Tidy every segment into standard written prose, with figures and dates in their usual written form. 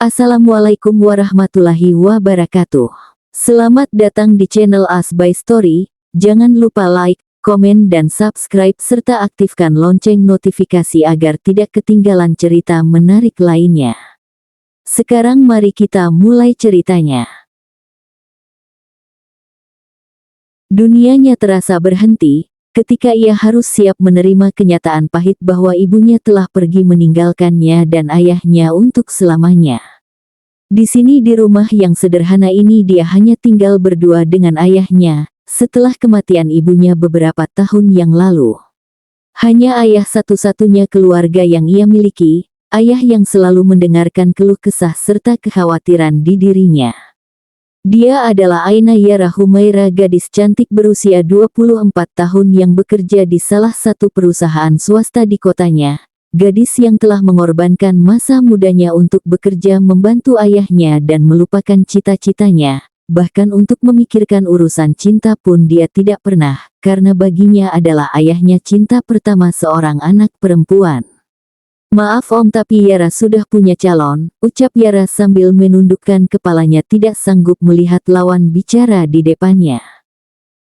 Assalamualaikum warahmatullahi wabarakatuh. Selamat datang di channel As by Story. Jangan lupa like, komen dan subscribe serta aktifkan lonceng notifikasi agar tidak ketinggalan cerita menarik lainnya. Sekarang mari kita mulai ceritanya. Dunianya terasa berhenti ketika ia harus siap menerima kenyataan pahit bahwa ibunya telah pergi meninggalkannya dan ayahnya untuk selamanya. Di sini di rumah yang sederhana ini dia hanya tinggal berdua dengan ayahnya, setelah kematian ibunya beberapa tahun yang lalu. Hanya ayah satu-satunya keluarga yang ia miliki, ayah yang selalu mendengarkan keluh kesah serta kekhawatiran di dirinya. Dia adalah Aina Yara Humaira, gadis cantik berusia 24 tahun yang bekerja di salah satu perusahaan swasta di kotanya. Gadis yang telah mengorbankan masa mudanya untuk bekerja membantu ayahnya dan melupakan cita-citanya, bahkan untuk memikirkan urusan cinta pun dia tidak pernah, karena baginya adalah ayahnya cinta pertama seorang anak perempuan. "Maaf Om, tapi Yara sudah punya calon," ucap Yara sambil menundukkan kepalanya tidak sanggup melihat lawan bicara di depannya.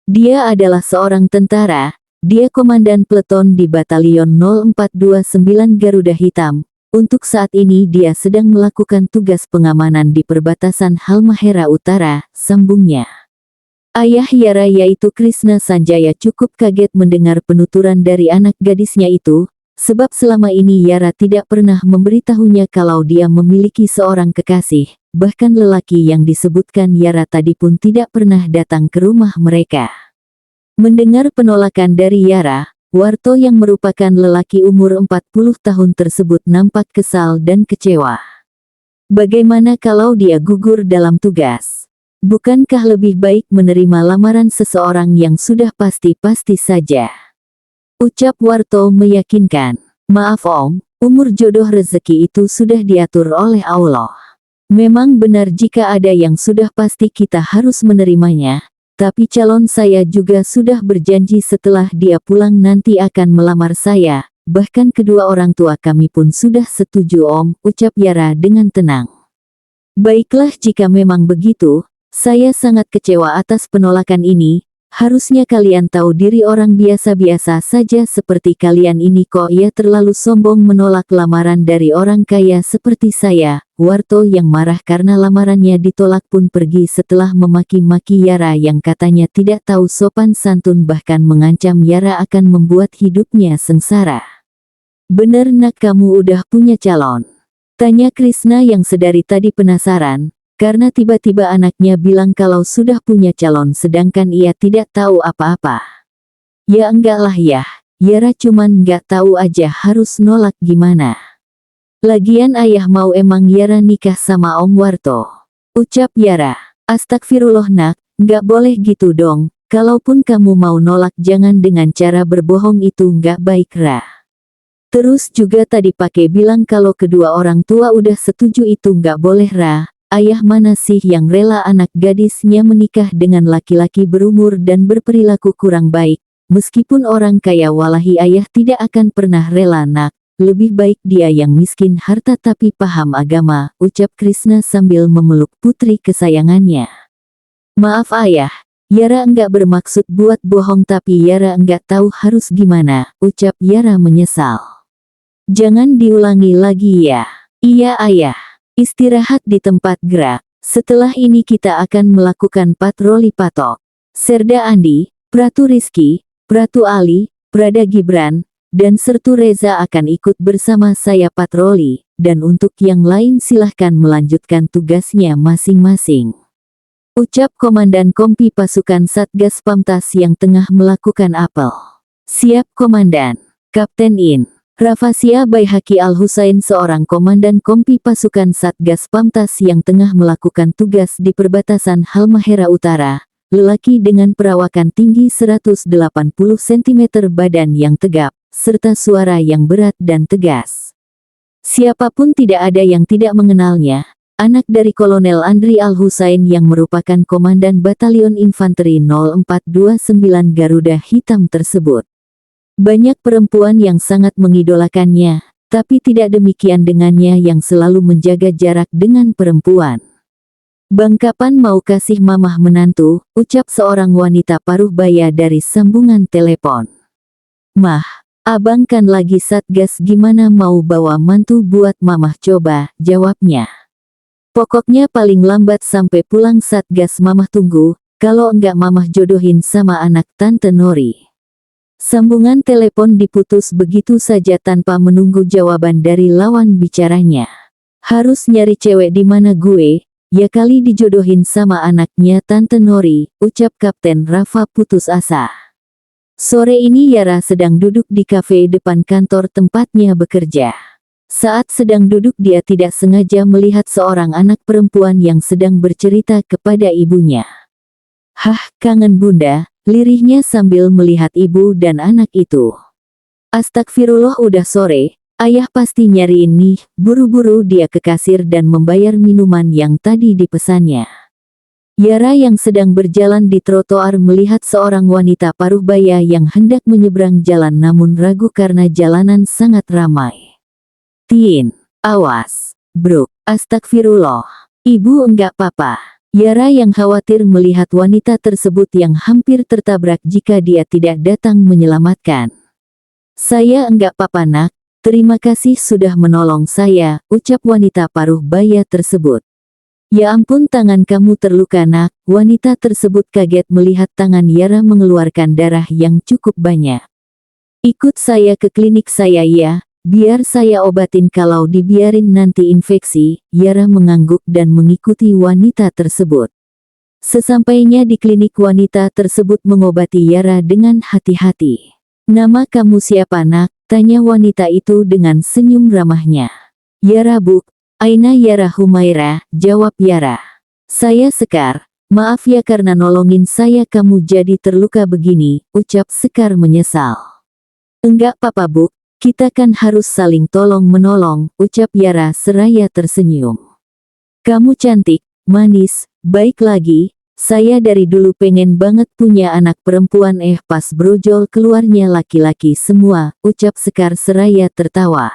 Dia adalah seorang tentara. Dia komandan peleton di Batalion 0429 Garuda Hitam. Untuk saat ini dia sedang melakukan tugas pengamanan di perbatasan Halmahera Utara, sambungnya. Ayah Yara yaitu Krishna Sanjaya cukup kaget mendengar penuturan dari anak gadisnya itu, sebab selama ini Yara tidak pernah memberitahunya kalau dia memiliki seorang kekasih, bahkan lelaki yang disebutkan Yara tadi pun tidak pernah datang ke rumah mereka. Mendengar penolakan dari Yara, Warto yang merupakan lelaki umur 40 tahun tersebut nampak kesal dan kecewa. Bagaimana kalau dia gugur dalam tugas? Bukankah lebih baik menerima lamaran seseorang yang sudah pasti-pasti saja? Ucap Warto meyakinkan. "Maaf Om, umur jodoh rezeki itu sudah diatur oleh Allah. Memang benar jika ada yang sudah pasti kita harus menerimanya. Tapi calon saya juga sudah berjanji setelah dia pulang nanti akan melamar saya, bahkan kedua orang tua kami pun sudah setuju Om," ucap Yara dengan tenang. "Baiklah jika memang begitu, saya sangat kecewa atas penolakan ini. Harusnya kalian tahu diri orang biasa-biasa saja seperti kalian ini kok ia terlalu sombong menolak lamaran dari orang kaya seperti saya." Warto yang marah karena lamarannya ditolak pun pergi setelah memaki-maki Yara yang katanya tidak tahu sopan santun, bahkan mengancam Yara akan membuat hidupnya sengsara. "Bener nak kamu udah punya calon?" tanya Krishna yang sedari tadi penasaran, karena tiba-tiba anaknya bilang kalau sudah punya calon sedangkan ia tidak tahu apa-apa. "Ya enggak lah ya, Yara cuman nggak tahu aja harus nolak gimana. Lagian ayah mau emang Yara nikah sama Om Warto," ucap Yara. "Astagfirullah nak, nggak boleh gitu dong, kalaupun kamu mau nolak jangan dengan cara berbohong, itu nggak baik Ra. Terus juga tadi pakai bilang kalau kedua orang tua udah setuju, itu nggak boleh Ra. Ayah mana sih yang rela anak gadisnya menikah dengan laki-laki berumur dan berperilaku kurang baik, meskipun orang kaya walahi ayah tidak akan pernah rela nak. Lebih baik dia yang miskin harta tapi paham agama," ucap Krishna sambil memeluk putri kesayangannya. "Maaf ayah, Yara enggak bermaksud buat bohong tapi Yara enggak tahu harus gimana," ucap Yara menyesal. "Jangan diulangi lagi ya." "Iya ayah, istirahat di tempat gerak. Setelah ini kita akan melakukan patroli patok. Serda Andi, Pratu Rizky, Pratu Ali, Prada Gibran, dan Sertu Reza akan ikut bersama saya patroli, dan untuk yang lain silahkan melanjutkan tugasnya masing-masing," ucap Komandan Kompi Pasukan Satgas Pamtas yang tengah melakukan apel. "Siap Komandan." Kapten In. Rafasia Baihaki Al-Husain, seorang komandan Kompi Pasukan Satgas Pamtas yang tengah melakukan tugas di perbatasan Halmahera Utara, lelaki dengan perawakan tinggi 180 cm, badan yang tegap, serta suara yang berat dan tegas. Siapapun tidak ada yang tidak mengenalnya, anak dari Kolonel Andri Al-Husain yang merupakan komandan Batalion Infanteri 0429 Garuda Hitam tersebut. Banyak perempuan yang sangat mengidolakannya, Tapi tidak demikian dengannya yang selalu menjaga jarak dengan perempuan. Bang, kapan mau kasih mamah menantu, ucap seorang wanita paruh baya dari sambungan telepon. Mah, abang kan lagi satgas, gimana mau bawa mantu buat mamah coba, jawabnya. Pokoknya paling lambat sampai pulang satgas mamah tunggu, kalau enggak mamah jodohin sama anak Tante Nori. Sambungan telepon diputus begitu saja tanpa menunggu jawaban dari lawan bicaranya. Harus nyari cewek di mana gue? Ya kali dijodohin sama anaknya Tante Nori, ucap Kapten Rafa putus asa. Sore ini Yara sedang duduk di kafe depan kantor tempatnya bekerja. Saat sedang duduk dia tidak sengaja melihat seorang anak perempuan yang sedang bercerita kepada ibunya. Hah, kangen bunda, lirihnya sambil melihat ibu dan anak itu. Astagfirullah, udah sore. Ayah pasti nyariin nih, buru-buru dia ke kasir dan membayar minuman yang tadi dipesannya. Yara yang sedang berjalan di trotoar melihat seorang wanita paruh baya yang hendak menyeberang jalan namun ragu karena jalanan sangat ramai. Tin, awas, bro, astagfirullah. Ibu enggak apa-apa. Yara yang khawatir melihat wanita tersebut yang hampir tertabrak jika dia tidak datang menyelamatkan. Saya enggak apa-apa nak. Terima kasih sudah menolong saya, ucap wanita paruh baya tersebut. Ya ampun, tangan kamu terluka nak. Wanita tersebut kaget melihat tangan Yara mengeluarkan darah yang cukup banyak. Ikut saya ke klinik saya ya, biar saya obatin, kalau dibiarin nanti infeksi. Yara mengangguk dan mengikuti wanita tersebut. Sesampainya di klinik wanita tersebut mengobati Yara dengan hati-hati. Nama kamu siapa nak? Tanya wanita itu dengan senyum ramahnya. Yara bu, Aina Yara Humaira, jawab Yara. Saya Sekar, maaf ya karena nolongin saya kamu jadi terluka begini, ucap Sekar menyesal. Enggak apa-apa bu, kita kan harus saling tolong menolong, ucap Yara seraya tersenyum. Kamu cantik, manis, baik lagi. Saya dari dulu pengen banget punya anak perempuan, pas brojol keluarnya laki-laki semua, ucap Sekar seraya tertawa.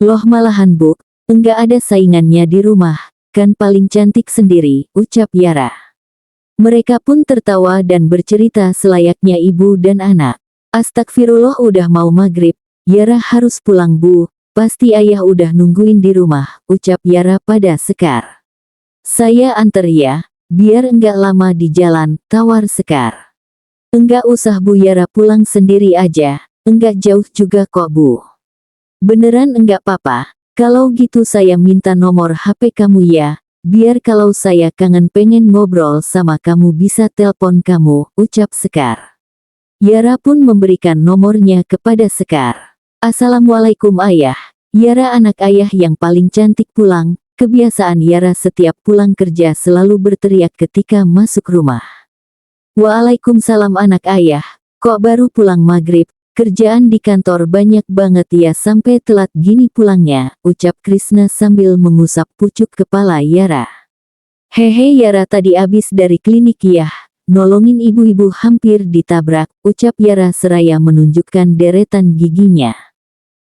Loh malahan bu, enggak ada saingannya di rumah, kan paling cantik sendiri, ucap Yara. Mereka pun tertawa dan bercerita selayaknya ibu dan anak. Astagfirullah, udah mau maghrib, Yara harus pulang bu, pasti ayah udah nungguin di rumah, ucap Yara pada Sekar. Saya anter ya. Biar enggak lama di jalan, tawar Sekar. Enggak usah bu, Yara pulang sendiri aja, enggak jauh juga kok bu. Beneran enggak apa-apa, kalau gitu saya minta nomor HP kamu ya, biar kalau saya kangen pengen ngobrol sama kamu bisa telepon kamu, ucap Sekar. Yara pun memberikan nomornya kepada Sekar. Assalamualaikum ayah. Yara anak ayah yang paling cantik pulang. Kebiasaan Yara setiap pulang kerja selalu berteriak ketika masuk rumah. Waalaikumsalam anak ayah, kok baru pulang maghrib, kerjaan di kantor banyak banget ya sampai telat gini pulangnya, ucap Krisna sambil mengusap pucuk kepala Yara. Hehe, Yara tadi abis dari klinik ya, nolongin ibu-ibu hampir ditabrak, ucap Yara seraya menunjukkan deretan giginya.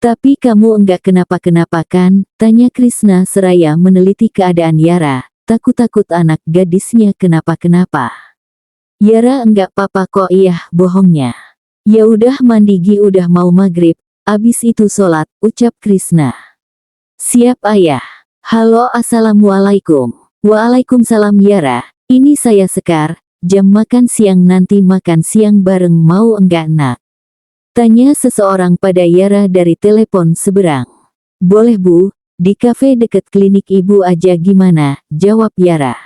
Tapi kamu enggak kenapa-kenapa kan? Tanya Krisna seraya meneliti keadaan Yara, takut-takut anak gadisnya kenapa-kenapa. Yara enggak apa-apa kok, iya, bohongnya. Ya udah mandi Gi, udah mau maghrib, abis itu sholat, ucap Krisna. Siap ayah. Halo assalamualaikum. Waalaikumsalam Yara, ini saya Sekar, jam makan siang nanti makan siang bareng mau enggak nak? Tanya seseorang pada Yara dari telepon seberang. Boleh bu, di kafe deket klinik ibu aja gimana, jawab Yara.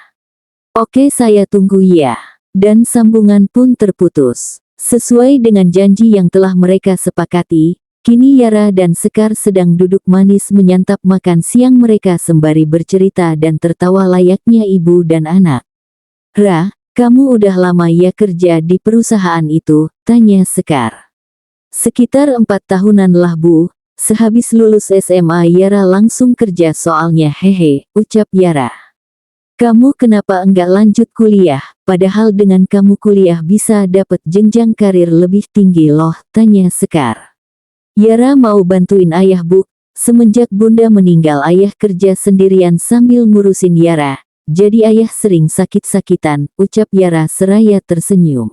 Oke saya tunggu ya. Dan sambungan pun terputus. Sesuai dengan janji yang telah mereka sepakati, kini Yara dan Sekar sedang duduk manis menyantap makan siang mereka sembari bercerita dan tertawa layaknya ibu dan anak. Ra, kamu udah lama ya kerja di perusahaan itu, tanya Sekar. Sekitar 4 tahunan lah bu, sehabis lulus SMA Yara langsung kerja soalnya, hehe, ucap Yara. Kamu kenapa enggak lanjut kuliah, padahal dengan kamu kuliah bisa dapat jenjang karir lebih tinggi loh, tanya Sekar. Yara mau bantuin ayah bu, Semenjak bunda meninggal ayah kerja sendirian sambil ngurusin Yara, jadi ayah sering sakit-sakitan, ucap Yara seraya tersenyum.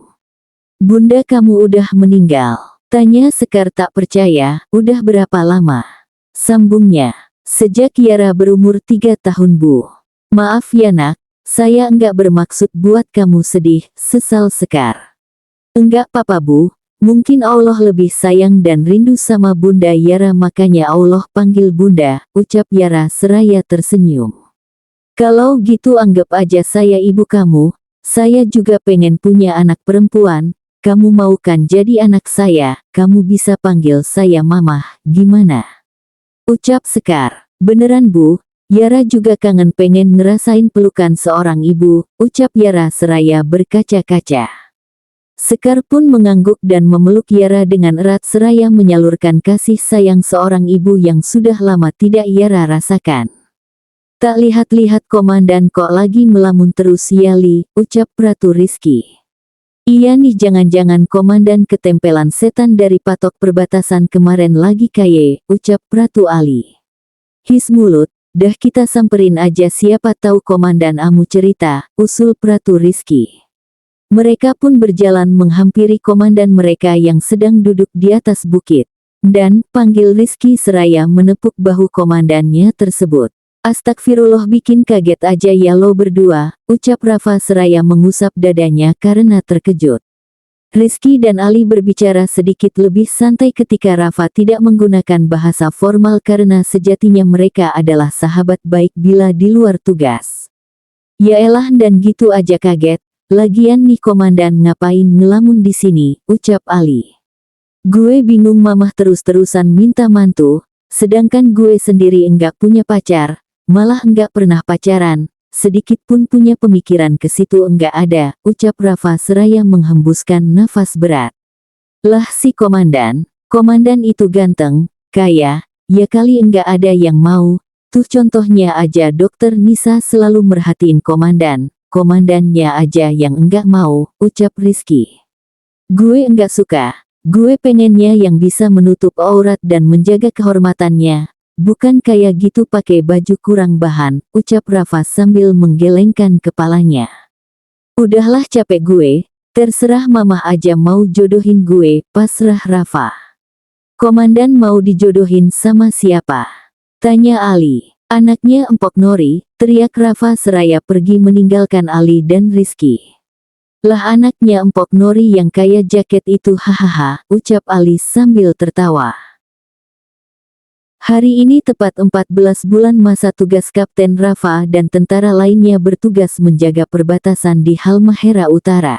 Bunda kamu udah meninggal? Tanya Sekar tak percaya, udah berapa lama? Sambungnya, sejak Yara berumur 3 tahun Bu. Maaf ya nak, saya enggak bermaksud buat kamu sedih, sesal Sekar. Enggak apa-apa Bu, mungkin Allah lebih sayang dan rindu sama Bunda Yara makanya Allah panggil Bunda, ucap Yara seraya tersenyum. Kalau gitu anggap aja saya ibu kamu, saya juga pengen punya anak perempuan, kamu mau kan jadi anak saya, kamu bisa panggil saya Mamah, gimana? Ucap Sekar. Beneran Bu, Yara juga kangen pengen ngerasain pelukan seorang ibu, ucap Yara seraya berkaca-kaca. Sekar pun mengangguk dan memeluk Yara dengan erat seraya menyalurkan kasih sayang seorang ibu yang sudah lama tidak Yara rasakan. Tak lihat-lihat komandan kok lagi melamun terus Yali, ucap Pratu Rizky. Iya nih jangan-jangan komandan ketempelan setan dari patok perbatasan kemarin lagi kaye, ucap Pratu Ali. His mulut, dah kita samperin aja siapa tahu komandan amu cerita, usul Pratu Rizky. Mereka pun berjalan menghampiri komandan mereka yang sedang duduk di atas bukit. Dan, panggil Rizky seraya menepuk bahu komandannya tersebut. Astagfirullah bikin kaget aja ya lo berdua, ucap Rafa seraya mengusap dadanya karena terkejut. Rizky dan Ali berbicara sedikit lebih santai ketika Rafa tidak menggunakan bahasa formal karena sejatinya mereka adalah sahabat baik bila di luar tugas. Yaelah dan gitu aja kaget, lagian nih komandan ngapain ngelamun di sini, ucap Ali. Gue bingung mamah terus-terusan minta mantu, sedangkan gue sendiri enggak punya pacar, malah enggak pernah pacaran. Sedikit pun punya pemikiran ke situ enggak ada, ucap Rafa seraya menghembuskan nafas berat. Lah si komandan itu ganteng, kaya, ya kali enggak ada yang mau, tuh contohnya aja Dokter Nisa selalu merhatiin komandannya aja yang enggak mau, ucap Rizky. Gue enggak suka, gue pengennya yang bisa menutup aurat dan menjaga kehormatannya. Bukan kayak gitu pakai baju kurang bahan, ucap Rafa sambil menggelengkan kepalanya. Udahlah capek gue, terserah mamah aja mau jodohin gue, pasrah Rafa. Komandan mau dijodohin sama siapa? Tanya Ali. Anaknya Empok Nori, teriak Rafa seraya pergi meninggalkan Ali dan Rizky. Lah anaknya Empok Nori yang kaya jaket itu hahaha, ucap Ali sambil tertawa. Hari ini tepat 14 bulan masa tugas Kapten Rafa dan tentara lainnya bertugas menjaga perbatasan di Halmahera Utara.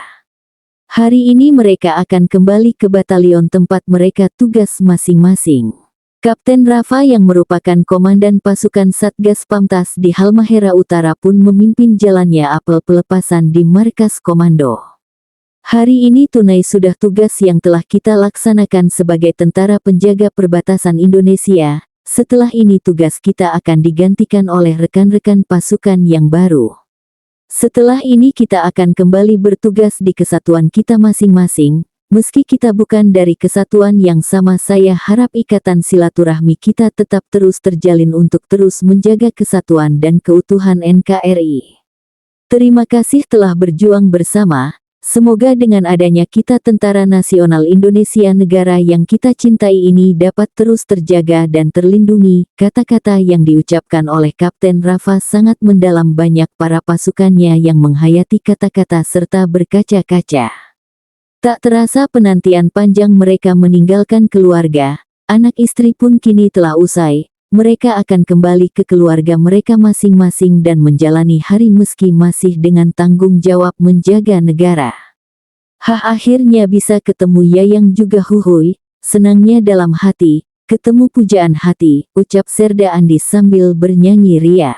Hari ini mereka akan kembali ke batalion tempat mereka tugas masing-masing. Kapten Rafa yang merupakan komandan pasukan Satgas Pamtas di Halmahera Utara pun memimpin jalannya apel pelepasan di markas komando. Hari ini tunai sudah tugas yang telah kita laksanakan sebagai tentara penjaga perbatasan Indonesia. Setelah ini tugas kita akan digantikan oleh rekan-rekan pasukan yang baru. Setelah ini kita akan kembali bertugas di kesatuan kita masing-masing. Meski kita bukan dari kesatuan yang sama, saya harap ikatan silaturahmi kita tetap terus terjalin untuk terus menjaga kesatuan dan keutuhan NKRI. Terima kasih telah berjuang bersama. Semoga dengan adanya kita Tentara Nasional Indonesia negara yang kita cintai ini dapat terus terjaga dan terlindungi. Kata-kata yang diucapkan oleh Kapten Rafa sangat mendalam, banyak para pasukannya yang menghayati kata-kata serta berkaca-kaca. Tak terasa penantian panjang mereka meninggalkan keluarga, anak istri pun kini telah usai. Mereka akan kembali ke keluarga mereka masing-masing dan menjalani hari meski masih dengan tanggung jawab menjaga negara. Akhirnya bisa ketemu Yayang juga Huhuy, senangnya dalam hati, ketemu pujaan hati, ucap Serda Andi sambil bernyanyi ria.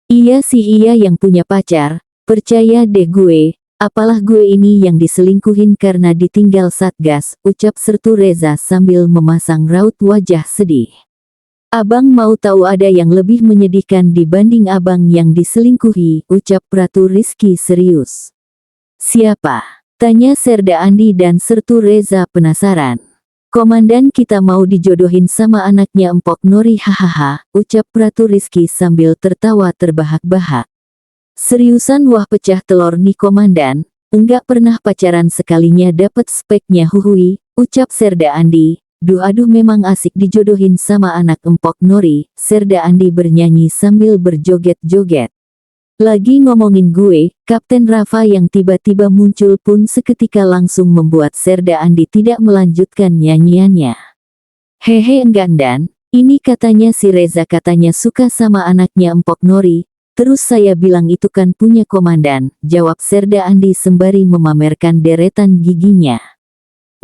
Iya sih iya yang punya pacar, percaya deh gue, apalah gue ini yang diselingkuhin karena ditinggal Satgas, ucap Sertu Reza sambil memasang raut wajah sedih. Abang mau tahu ada yang lebih menyedihkan dibanding abang yang diselingkuhi, ucap Pratu Rizky serius. Siapa? Tanya Serda Andi dan Sertu Reza penasaran. Komandan kita mau dijodohin sama anaknya Empok Nori, hahaha, ucap Pratu Rizky sambil tertawa terbahak-bahak. Seriusan, wah pecah telur nih komandan, enggak pernah pacaran sekalinya dapet speknya, huhui, ucap Serda Andi. Duh aduh, memang asik dijodohin sama anak Empok Nori, Serda Andi bernyanyi sambil berjoget-joget. Lagi ngomongin gue, Kapten Rafa yang tiba-tiba muncul pun seketika langsung membuat Serda Andi tidak melanjutkan nyanyiannya. Hehe, enggak Dan, ini katanya si Reza katanya suka sama anaknya Empok Nori, terus saya bilang itu kan punya komandan, jawab Serda Andi sembari memamerkan deretan giginya.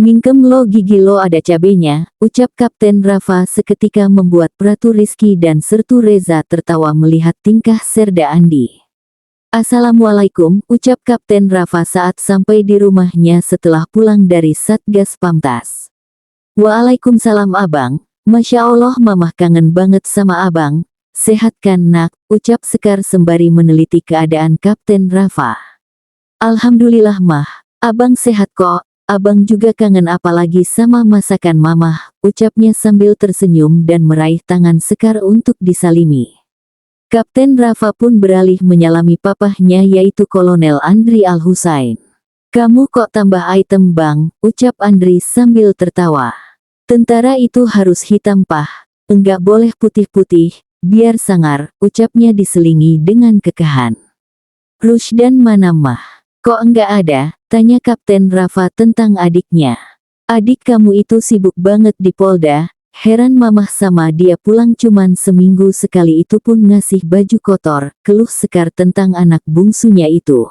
Mingkem lo, gigi lo ada cabenya, ucap Kapten Rafa seketika membuat Pratu Rizky dan Sertu Reza tertawa melihat tingkah Serda Andi. Assalamualaikum, ucap Kapten Rafa saat sampai di rumahnya setelah pulang dari Satgas Pamtas. Waalaikumsalam abang, Masya Allah mamah kangen banget sama abang, sehat kan nak, ucap Sekar sembari meneliti keadaan Kapten Rafa. Alhamdulillah mah, abang sehat kok, abang juga kangen apalagi sama masakan mamah, ucapnya sambil tersenyum dan meraih tangan Sekar untuk disalimi. Kapten Rafa pun beralih menyalami papahnya yaitu Kolonel Andri Al-Husain. Kamu kok tambah item bang, ucap Andri sambil tertawa. Tentara itu harus hitam pah, enggak boleh putih-putih, biar sangar, ucapnya diselingi dengan kekahan. Rusdan mana mah? Kok enggak ada? Tanya Kapten Rafa tentang adiknya. Adik kamu itu sibuk banget di Polda. Heran mamah sama dia pulang cuman seminggu sekali itu pun ngasih baju kotor, keluh Sekar tentang anak bungsunya itu.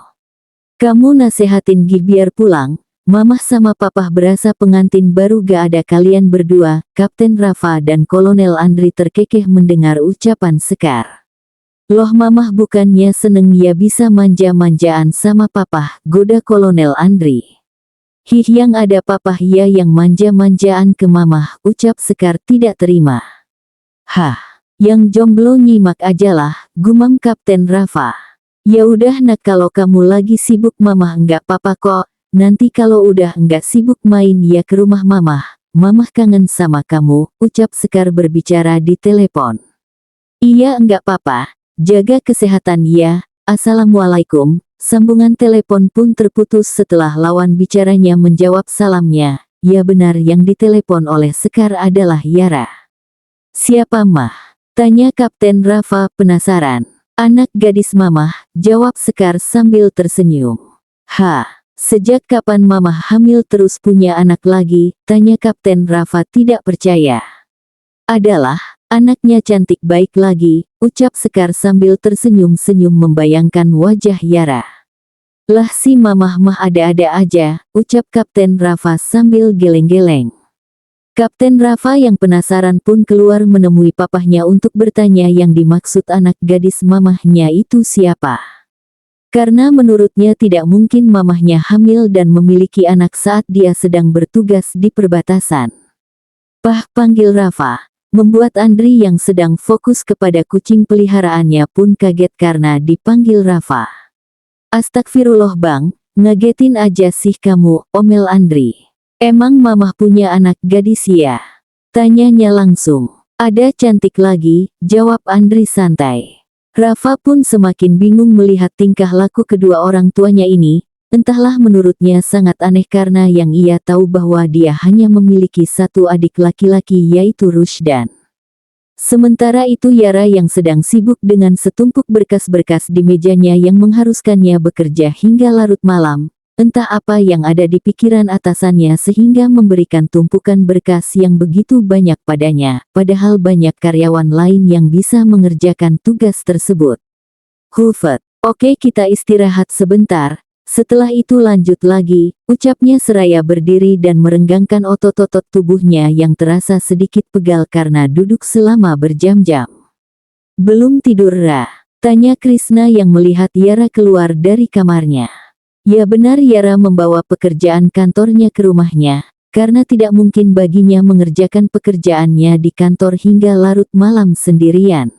Kamu nasehatin Gih biar pulang, mamah sama papah berasa pengantin baru gak ada kalian berdua, Kapten Rafa dan Kolonel Andri terkekeh mendengar ucapan Sekar. Loh mamah bukannya seneng ya bisa manja-manjaan sama papah, goda Kolonel Andri. Hih, yang ada papah ya yang manja-manjaan ke mamah, ucap Sekar tidak terima. Hah, yang jomblo nyimak ajalah, gumam Kapten Rafa. Ya udah nak, kalau kamu lagi sibuk mamah enggak papa kok, nanti kalau udah enggak sibuk main ya ke rumah mamah kangen sama kamu, ucap Sekar berbicara di telepon. Iya enggak papa, jaga kesehatan ya, assalamualaikum. Sambungan telepon pun terputus setelah lawan bicaranya menjawab salamnya. Ya benar, yang ditelepon oleh Sekar adalah Yara. Siapa mah? Tanya Kapten Rafa penasaran. Anak gadis mamah, jawab Sekar sambil tersenyum. Sejak kapan mamah hamil terus punya anak lagi? Tanya Kapten Rafa tidak percaya. Adalah anaknya cantik baik lagi, ucap Sekar sambil tersenyum-senyum membayangkan wajah Yara. Lah si mamah mah ada-ada aja, ucap Kapten Rafa sambil geleng-geleng. Kapten Rafa yang penasaran pun keluar menemui papahnya untuk bertanya yang dimaksud anak gadis mamahnya itu siapa. Karena menurutnya tidak mungkin mamahnya hamil dan memiliki anak saat dia sedang bertugas di perbatasan. Pah, panggil Rafa. Membuat Andri yang sedang fokus kepada kucing peliharaannya pun kaget karena dipanggil Rafa. Astagfirullah bang, ngagetin aja sih kamu, omel Andri. Emang mamah punya anak gadis ya? Tanyanya langsung. Ada cantik lagi, jawab Andri santai. Rafa pun semakin bingung melihat tingkah laku kedua orang tuanya ini. Entahlah, menurutnya sangat aneh karena yang ia tahu bahwa dia hanya memiliki satu adik laki-laki yaitu Rusdan. Sementara itu Yara yang sedang sibuk dengan setumpuk berkas-berkas di mejanya yang mengharuskannya bekerja hingga larut malam. Entah apa yang ada di pikiran atasannya sehingga memberikan tumpukan berkas yang begitu banyak padanya, padahal banyak karyawan lain yang bisa mengerjakan tugas tersebut. Hufet, oke kita istirahat sebentar. Setelah itu lanjut lagi, ucapnya seraya berdiri dan merenggangkan otot-otot tubuhnya yang terasa sedikit pegal karena duduk selama berjam-jam. Belum tidur Ra? Tanya Krishna yang melihat Yara keluar dari kamarnya. Ya benar, Yara membawa pekerjaan kantornya ke rumahnya, karena tidak mungkin baginya mengerjakan pekerjaannya di kantor hingga larut malam sendirian.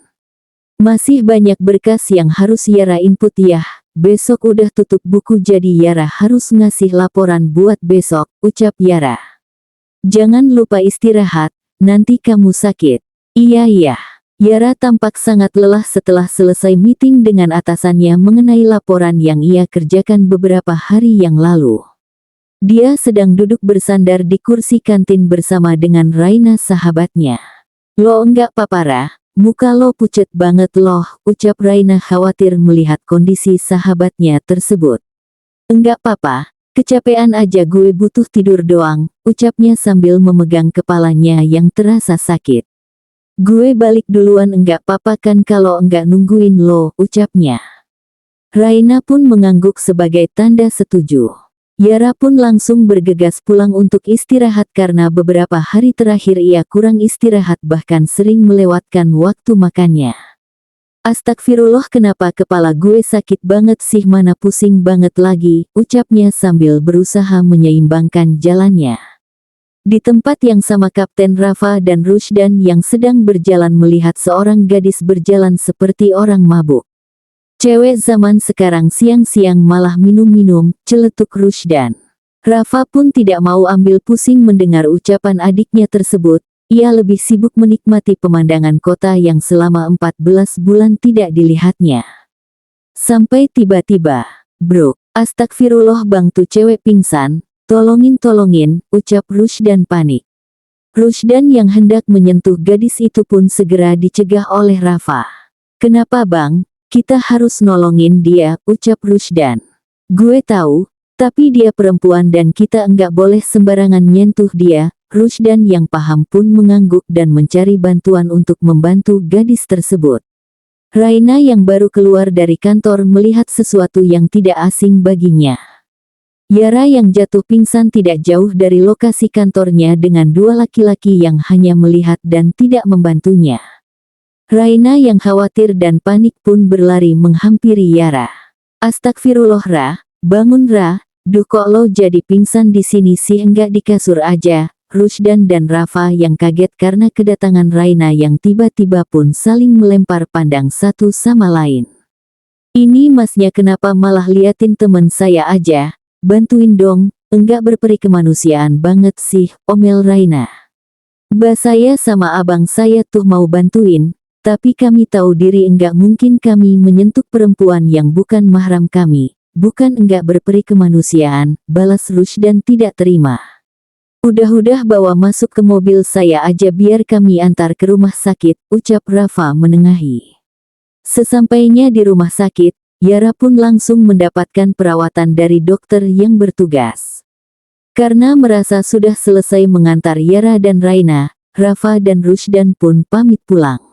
Masih banyak berkas yang harus Yara input ya. Besok udah tutup buku jadi Yara harus ngasih laporan buat besok, ucap Yara. Jangan lupa istirahat, nanti kamu sakit. Iya. Yara tampak sangat lelah setelah selesai meeting dengan atasannya mengenai laporan yang ia kerjakan beberapa hari yang lalu. Dia sedang duduk bersandar di kursi kantin bersama dengan Raina sahabatnya. Lo enggak papara, muka lo pucet banget loh, ucap Raina khawatir melihat kondisi sahabatnya tersebut. Enggak papa, kecapean aja, gue butuh tidur doang, ucapnya sambil memegang kepalanya yang terasa sakit. Gue balik duluan, enggak papa kan kalau enggak nungguin lo, ucapnya. Raina pun mengangguk sebagai tanda setuju. Yara pun langsung bergegas pulang untuk istirahat karena beberapa hari terakhir ia kurang istirahat bahkan sering melewatkan waktu makannya. Astagfirullah, kenapa kepala gue sakit banget sih, mana pusing banget lagi, ucapnya sambil berusaha menyeimbangkan jalannya. Di tempat yang sama Kapten Rafa dan Rushdan yang sedang berjalan melihat seorang gadis berjalan seperti orang mabuk. Cewek zaman sekarang siang-siang malah minum-minum, celetuk Rushdan. Rafa pun tidak mau ambil pusing mendengar ucapan adiknya tersebut, ia lebih sibuk menikmati pemandangan kota yang selama 14 bulan tidak dilihatnya. Sampai tiba-tiba, bro, astagfirullah bang, tuh cewek pingsan, tolongin, ucap Rushdan panik. Rushdan yang hendak menyentuh gadis itu pun segera dicegah oleh Rafa. Kenapa bang? Kita harus nolongin dia, ucap Rushdan. Gue tahu, tapi dia perempuan dan kita enggak boleh sembarangan nyentuh dia. Rushdan yang paham pun mengangguk dan mencari bantuan untuk membantu gadis tersebut. Raina yang baru keluar dari kantor melihat sesuatu yang tidak asing baginya. Yara yang jatuh pingsan tidak jauh dari lokasi kantornya dengan dua laki-laki yang hanya melihat dan tidak membantunya. Raina yang khawatir dan panik pun berlari menghampiri Yara. Astagfirullah Ra, bangun Ra, duh kok lo jadi pingsan di sini sih, enggak di kasur aja. Rushdan dan Rafa yang kaget karena kedatangan Raina yang tiba-tiba pun saling melempar pandang satu sama lain. Ini masnya kenapa malah liatin temen saya aja, bantuin dong, enggak berperi kemanusiaan banget sih, omel Raina. Ba, saya sama abang saya tuh mau bantuin. Tapi kami tahu diri, enggak mungkin kami menyentuh perempuan yang bukan mahram kami. Bukan enggak berperi kemanusiaan, balas Rushdan tidak terima. Udah bawa masuk ke mobil saya aja biar kami antar ke rumah sakit, ucap Rafa menengahi. Sesampainya di rumah sakit, Yara pun langsung mendapatkan perawatan dari dokter yang bertugas. Karena merasa sudah selesai mengantar Yara dan Raina, Rafa dan Rushdan pun pamit pulang.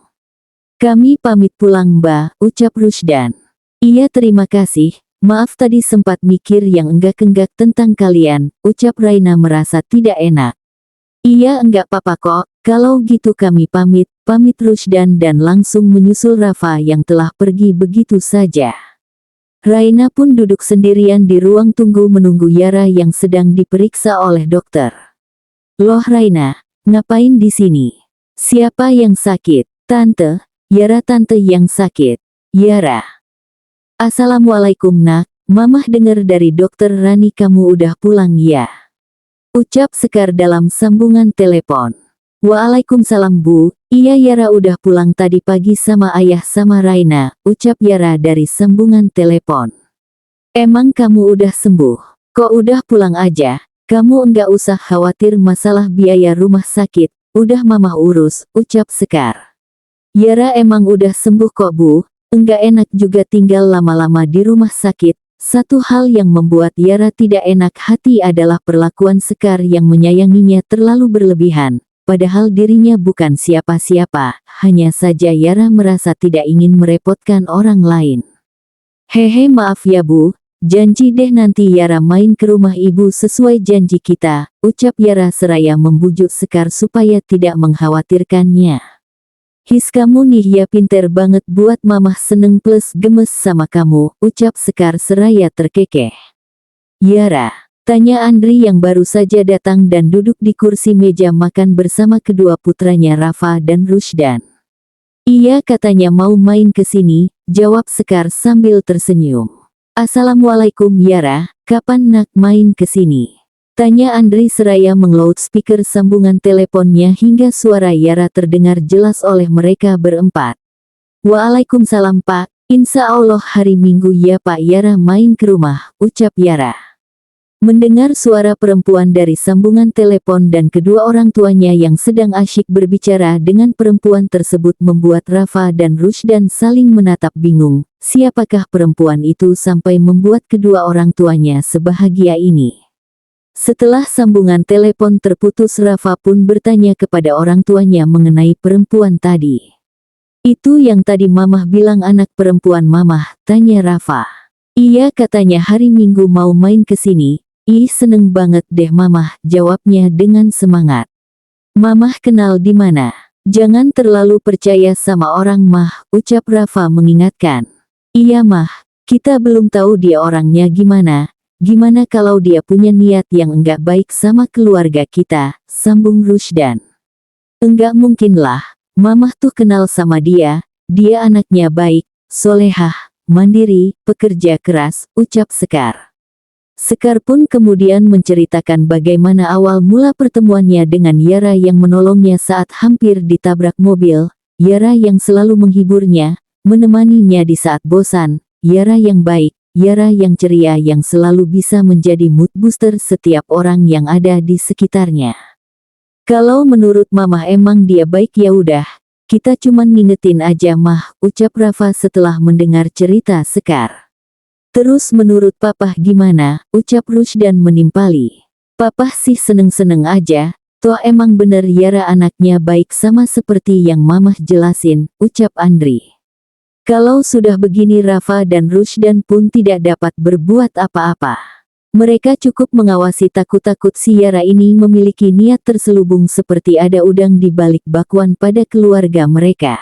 Kami pamit pulang Mbak, ucap Rushdan. Iya terima kasih, maaf tadi sempat mikir yang enggak-enggak tentang kalian, ucap Raina merasa tidak enak. Iya enggak apa-apa kok, kalau gitu kami pamit Rushdan dan langsung menyusul Rafa yang telah pergi begitu saja. Raina pun duduk sendirian di ruang tunggu menunggu Yara yang sedang diperiksa oleh dokter. Loh Raina, ngapain di sini? Siapa yang sakit? Tante. Yara, tante yang sakit. Yara. Assalamualaikum nak, mamah dengar dari dokter Rani kamu udah pulang ya? Ucap Sekar dalam sambungan telepon. Waalaikumsalam bu, iya Yara udah pulang tadi pagi sama ayah sama Raina, ucap Yara dari sambungan telepon. Emang kamu udah sembuh? Kok udah pulang aja? Kamu enggak usah khawatir masalah biaya rumah sakit, udah mamah urus, ucap Sekar. Yara emang udah sembuh kok bu, enggak enak juga tinggal lama-lama di rumah sakit. Satu hal yang membuat Yara tidak enak hati adalah perlakuan Sekar yang menyayanginya terlalu berlebihan. Padahal dirinya bukan siapa-siapa, hanya saja Yara merasa tidak ingin merepotkan orang lain. Hehe maaf ya bu, janji deh nanti Yara main ke rumah ibu sesuai janji kita, ucap Yara seraya membujuk Sekar supaya tidak mengkhawatirkannya. His kamu nih ya pinter banget buat mamah seneng plus gemes sama kamu, ucap Sekar seraya terkekeh. Yara, tanya Andri yang baru saja datang dan duduk di kursi meja makan bersama kedua putranya Rafa dan Rushdan. Iya katanya mau main ke sini, jawab Sekar sambil tersenyum. Assalamualaikum Yara, kapan nak main ke sini? Tanya Andri seraya meng-loudspeaker sambungan teleponnya hingga suara Yara terdengar jelas oleh mereka berempat. Waalaikumsalam Pak, insya Allah hari Minggu ya Pak. Yara main ke rumah, ucap Yara. Mendengar suara perempuan dari sambungan telepon dan kedua orang tuanya yang sedang asyik berbicara dengan perempuan tersebut membuat Rafa dan Rusdan saling menatap bingung. Siapakah perempuan itu sampai membuat kedua orang tuanya sebahagia ini? Setelah sambungan telepon terputus, Rafa pun bertanya kepada orang tuanya mengenai perempuan tadi. Itu yang tadi Mamah bilang anak perempuan Mamah, tanya Rafa. Iya katanya hari Minggu mau main ke sini. Ih seneng banget deh Mamah, jawabnya dengan semangat. Mamah kenal di mana? Jangan terlalu percaya sama orang Mah, ucap Rafa mengingatkan. Iya Mah, kita belum tahu dia orangnya gimana. Gimana kalau dia punya niat yang enggak baik sama keluarga kita, sambung Rusdan. Enggak mungkin lah, Mamah tuh kenal sama dia anaknya baik, solehah, mandiri, pekerja keras, ucap Sekar. Sekar pun kemudian menceritakan bagaimana awal mula pertemuannya dengan Yara yang menolongnya saat hampir ditabrak mobil, Yara yang selalu menghiburnya, menemaninya di saat bosan, Yara yang baik, Yara yang ceria yang selalu bisa menjadi mood booster setiap orang yang ada di sekitarnya. Kalau menurut Mamah emang dia baik ya udah, kita cuman ngingetin aja Mah, ucap Rafa setelah mendengar cerita Sekar. Terus menurut Papah gimana, ucap Rusdan menimpali. Papah sih seneng-seneng aja, toh emang bener Yara anaknya baik sama seperti yang Mamah jelasin, ucap Andri. Kalau sudah begini Rafa dan Rusdan pun tidak dapat berbuat apa-apa. Mereka cukup mengawasi takut-takut si Yara ini memiliki niat terselubung seperti ada udang di balik bakwan pada keluarga mereka.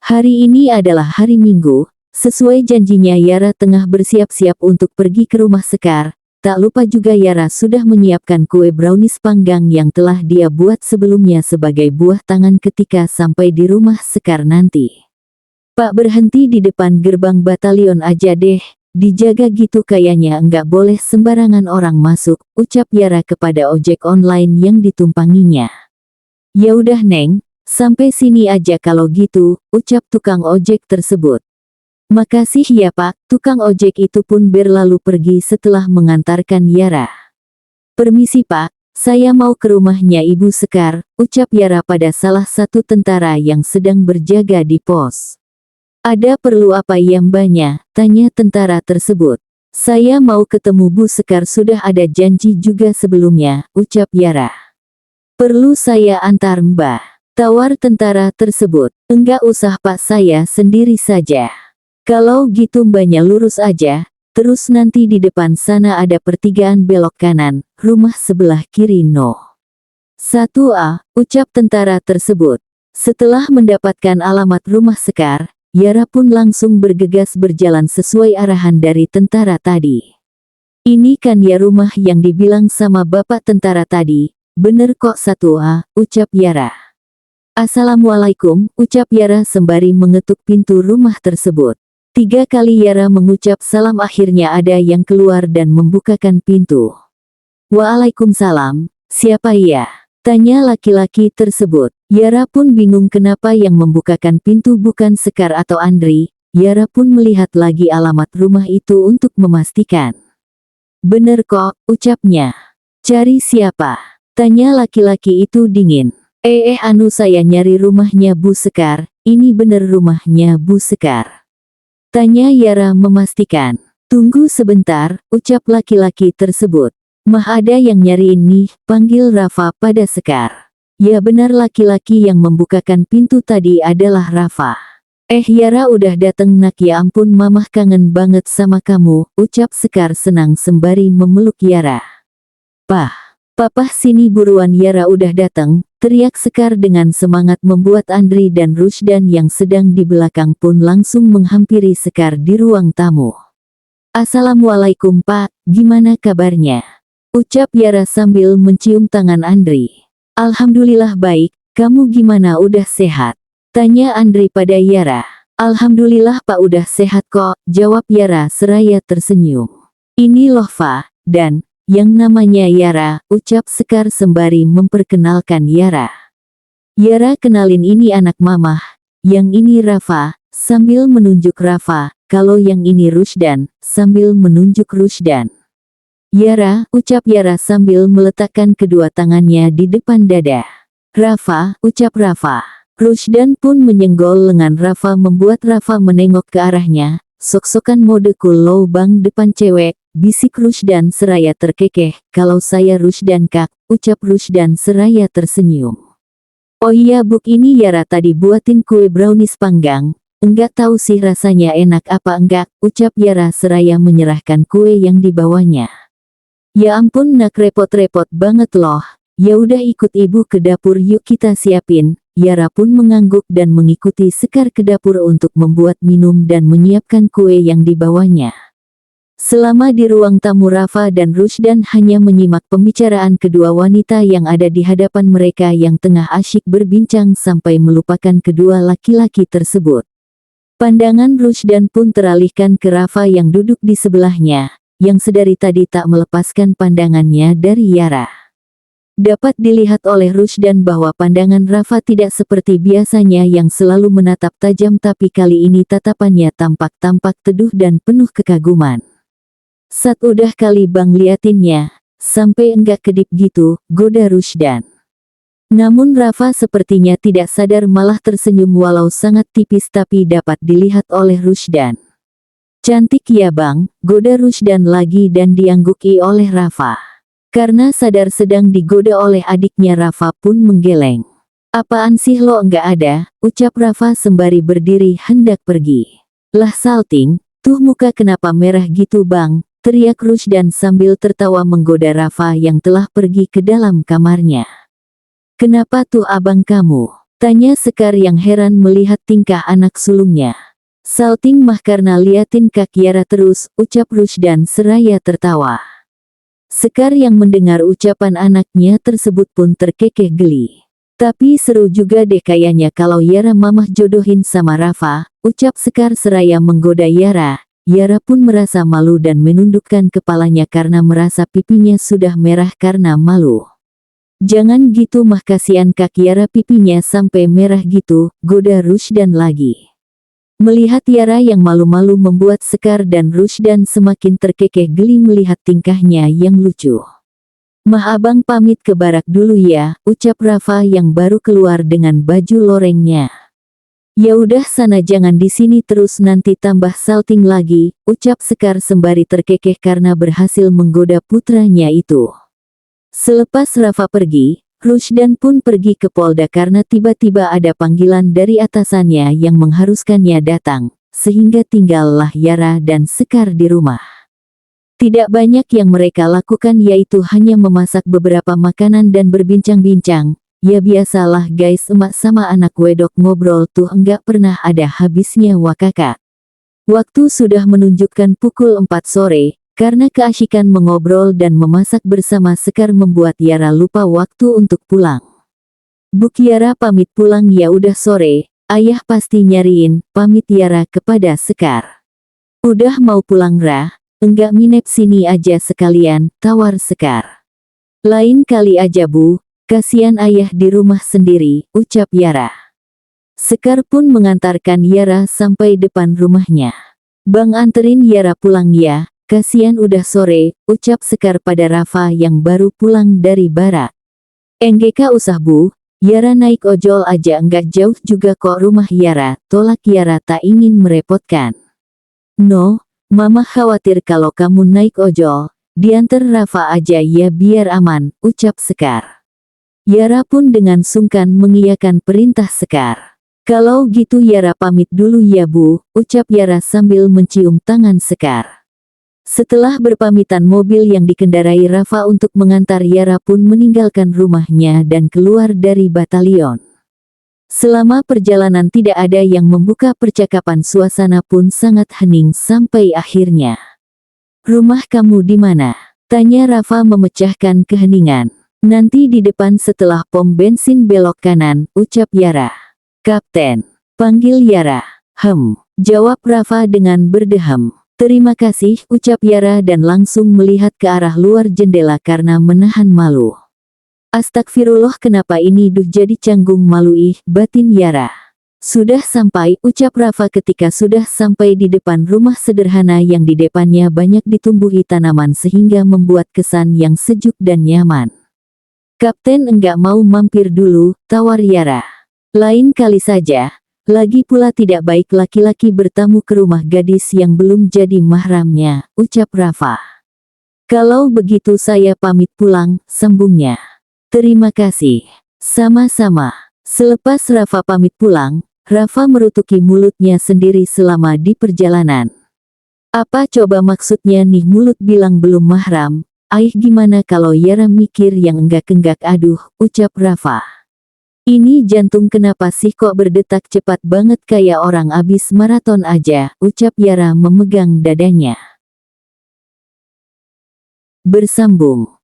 Hari ini adalah hari Minggu, sesuai janjinya Yara tengah bersiap-siap untuk pergi ke rumah Sekar. Tak lupa juga Yara sudah menyiapkan kue brownies panggang yang telah dia buat sebelumnya sebagai buah tangan ketika sampai di rumah Sekar nanti. Pak berhenti di depan gerbang batalion aja deh, dijaga gitu kayaknya enggak boleh sembarangan orang masuk, ucap Yara kepada ojek online yang ditumpanginya. Ya udah Neng, sampai sini aja kalau gitu, ucap tukang ojek tersebut. Makasih ya Pak, tukang ojek itu pun berlalu pergi setelah mengantarkan Yara. Permisi Pak, saya mau ke rumahnya Ibu Sekar, ucap Yara pada salah satu tentara yang sedang berjaga di pos. Ada perlu apa yang banyak? Tanya tentara tersebut. Saya mau ketemu Bu Sekar, sudah ada janji juga sebelumnya, ucap Yara. Perlu saya antar Mbah? Tawar tentara tersebut. Enggak usah Pak, saya sendiri saja. Kalau gitu Mbahnya lurus aja, terus nanti di depan sana ada pertigaan belok kanan, rumah sebelah kiri no. 1A, ucap tentara tersebut. Setelah mendapatkan alamat rumah Sekar, Yara pun langsung bergegas berjalan sesuai arahan dari tentara tadi. Ini kan ya rumah yang dibilang sama bapak tentara tadi, bener kok 1A, ucap Yara. Assalamualaikum, ucap Yara sembari mengetuk pintu rumah tersebut. 3 kali Yara mengucap salam akhirnya ada yang keluar dan membukakan pintu. Waalaikumsalam, siapa ya? Tanya laki-laki tersebut. Yara pun bingung kenapa yang membukakan pintu bukan Sekar atau Andri. Yara pun melihat lagi alamat rumah itu untuk memastikan. Bener kok, ucapnya. Cari siapa? Tanya laki-laki itu dingin. Anu saya nyari rumahnya Bu Sekar, ini bener rumahnya Bu Sekar. Tanya Yara memastikan. Tunggu sebentar, ucap laki-laki tersebut. Mah ada yang nyariin nih, panggil Rafa pada Sekar. Ya benar laki-laki yang membukakan pintu tadi adalah Rafa. Yara udah dateng nak, ya ampun Mamah kangen banget sama kamu, ucap Sekar senang sembari memeluk Yara. Papa sini buruan, Yara udah dateng, teriak Sekar dengan semangat membuat Andri dan Rusdan yang sedang di belakang pun langsung menghampiri Sekar di ruang tamu. Assalamualaikum Pak, gimana kabarnya? Ucap Yara sambil mencium tangan Andri. Alhamdulillah baik, kamu gimana udah sehat? Tanya Andri pada Yara. Alhamdulillah Pak udah sehat kok, jawab Yara seraya tersenyum. Ini loh Fa, dan, yang namanya Yara, ucap Sekar sembari memperkenalkan Yara. Yara, kenalin ini anak mamah, yang ini Rafa, sambil menunjuk Rafa, kalau yang ini Rusdan, sambil menunjuk Rusdan. Yara, ucap Yara sambil meletakkan kedua tangannya di depan dada. Rafa, ucap Rafa. Rusdan pun menyenggol lengan Rafa membuat Rafa menengok ke arahnya. Sok-sokan mode cool low bang depan cewek, bisik Rusdan seraya terkekeh. Kalau saya Rusdan kak, ucap Rusdan seraya tersenyum. Oh iya buk, ini Yara tadi buatin kue brownies panggang. Enggak tahu sih rasanya enak apa enggak, ucap Yara seraya menyerahkan kue yang dibawanya. Ya ampun nak, repot-repot banget loh. Ya udah ikut ibu ke dapur yuk kita siapin. Yara pun mengangguk dan mengikuti Sekar ke dapur untuk membuat minum dan menyiapkan kue yang dibawanya. Selama di ruang tamu, Rafa dan Rusdan hanya menyimak pembicaraan kedua wanita yang ada di hadapan mereka yang tengah asyik berbincang sampai melupakan kedua laki-laki tersebut. Pandangan Rusdan pun teralihkan ke Rafa yang duduk di sebelahnya, yang sedari tadi tak melepaskan pandangannya dari Yara. Dapat dilihat oleh Rusdan bahwa pandangan Rafa tidak seperti biasanya yang selalu menatap tajam, tapi kali ini tatapannya tampak teduh dan penuh kekaguman. Sat udah kali bang liatinnya, sampai enggak kedip gitu, goda Rusdan. Namun Rafa sepertinya tidak sadar malah tersenyum walau sangat tipis tapi dapat dilihat oleh Rusdan. Cantik ya bang, goda Rusdan lagi dan diangguki oleh Rafa. Karena sadar sedang digoda oleh adiknya, Rafa pun menggeleng. Apaan sih lo enggak ada, ucap Rafa sembari berdiri hendak pergi. Lah salting, tuh muka kenapa merah gitu bang, teriak Rusdan sambil tertawa menggoda Rafa yang telah pergi ke dalam kamarnya. Kenapa tuh abang kamu? Tanya Sekar yang heran melihat tingkah anak sulungnya. Salting mah karena liatin kak Yara terus, ucap Rusdan seraya tertawa. Sekar yang mendengar ucapan anaknya tersebut pun terkekeh geli. Tapi seru juga deh kayaknya kalau Yara mamah jodohin sama Rafa, ucap Sekar seraya menggoda Yara. Yara pun merasa malu dan menundukkan kepalanya karena merasa pipinya sudah merah karena malu. Jangan gitu mah, kasihan kak Yara pipinya sampai merah gitu, goda Rusdan lagi. Melihat Yara yang malu-malu membuat Sekar dan Rusdan semakin terkekeh geli melihat tingkahnya yang lucu. Mah abang pamit ke barak dulu ya, ucap Rafa yang baru keluar dengan baju lorengnya. Ya udah sana, jangan di sini terus nanti tambah salting lagi, ucap Sekar sembari terkekeh karena berhasil menggoda putranya itu. Selepas Rafa pergi, Rusdan pun pergi ke Polda karena tiba-tiba ada panggilan dari atasannya yang mengharuskannya datang, sehingga tinggallah Yara dan Sekar di rumah. Tidak banyak yang mereka lakukan, yaitu hanya memasak beberapa makanan dan berbincang-bincang. Ya biasalah guys, emak sama anak wedok ngobrol tuh enggak pernah ada habisnya wakakak. Waktu sudah menunjukkan pukul 4 sore. Karena keasyikan mengobrol dan memasak bersama Sekar membuat Yara lupa waktu untuk pulang. Buk Yara pamit pulang ya, udah sore, ayah pasti nyariin, pamit Yara kepada Sekar. Udah mau pulang Ra, enggak minep sini aja sekalian, tawar Sekar. Lain kali aja bu, kasihan ayah di rumah sendiri, ucap Yara. Sekar pun mengantarkan Yara sampai depan rumahnya. Bang anterin Yara pulang ya. Kasihan udah sore, ucap Sekar pada Rafa yang baru pulang dari barak. Enggak usah bu, Yara naik ojol aja, enggak jauh juga kok rumah Yara, tolak Yara tak ingin merepotkan. No, mama khawatir kalau kamu naik ojol, diantar Rafa aja ya biar aman, ucap Sekar. Yara pun dengan sungkan mengiyakan perintah Sekar. Kalau gitu Yara pamit dulu ya bu, ucap Yara sambil mencium tangan Sekar. Setelah berpamitan, mobil yang dikendarai Rafa untuk mengantar Yara pun meninggalkan rumahnya dan keluar dari batalion. Selama perjalanan tidak ada yang membuka percakapan, suasana pun sangat hening sampai akhirnya. Rumah kamu di mana? Tanya Rafa memecahkan keheningan. Nanti di depan setelah pom bensin belok kanan, ucap Yara. Kapten, panggil Yara. Jawab Rafa dengan berdeham. Terima kasih, ucap Yara dan langsung melihat ke arah luar jendela karena menahan malu. Astagfirullah, kenapa ini jadi canggung malu batin Yara. Sudah sampai, ucap Rafa ketika sudah sampai di depan rumah sederhana yang di depannya banyak ditumbuhi tanaman sehingga membuat kesan yang sejuk dan nyaman. Kapten enggak mau mampir dulu, tawar Yara. Lain kali saja, lagi pula tidak baik laki-laki bertamu ke rumah gadis yang belum jadi mahramnya, ucap Rafa. Kalau begitu saya pamit pulang, sambungnya. Terima kasih. Sama-sama. Selepas Rafa pamit pulang, Rafa merutuki mulutnya sendiri selama di perjalanan. Apa coba maksudnya nih mulut bilang belum mahram? Gimana kalau Yara mikir yang enggak-enggak, aduh, ucap Rafa. Ini jantung kenapa sih kok berdetak cepat banget kayak orang abis maraton aja, ucap Yara memegang dadanya. Bersambung.